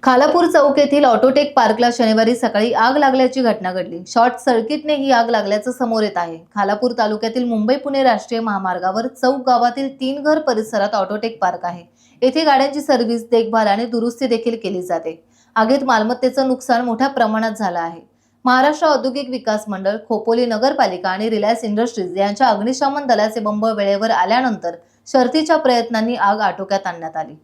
खालापूर चौक येथील ऑटोटेक पार्कला शनिवारी सकाळी आग लागल्याची घटना घडली। शॉर्ट सर्किटने ही आग लागल्याचं समोर येत आहे। खालापूर तालुक्यातील मुंबई-पुणे राष्ट्रीय महामार्गावर चौक गावातील 3 घर परिसरात ऑटोटेक पार्क आहे। येथे गाड्यांची सर्व्हिस, देखभाल आणि दुरुस्ती देखील केली जाते। आगीत मालमत्तेचं नुकसान मोठ्या प्रमाणात झालं आहे। महाराष्ट्र औद्योगिक विकास मंडळ, खोपोली नगरपालिका आणि रिलायन्स इंडस्ट्रीज यांच्या अग्निशमन दलाचे बंब वेळेवर आल्यानंतर शर्थीच्या प्रयत्नांनी आग आटोक्यात आणण्यात आली।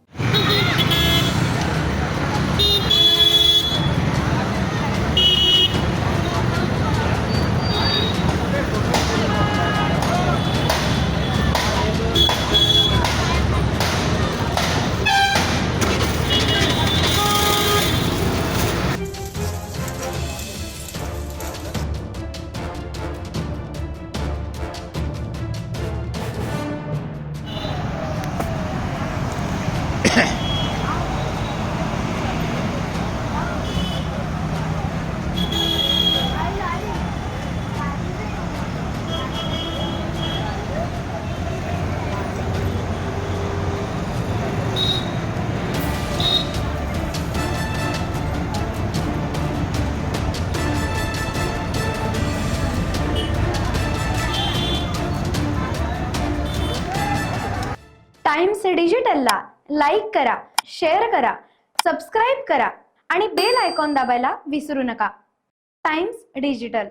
टाइम्स डिजिटलला लाईक करा, शेअर करा, सबस्क्राईब करा आणि बेल आयकॉन दाबायला विसरू नका। Times digital.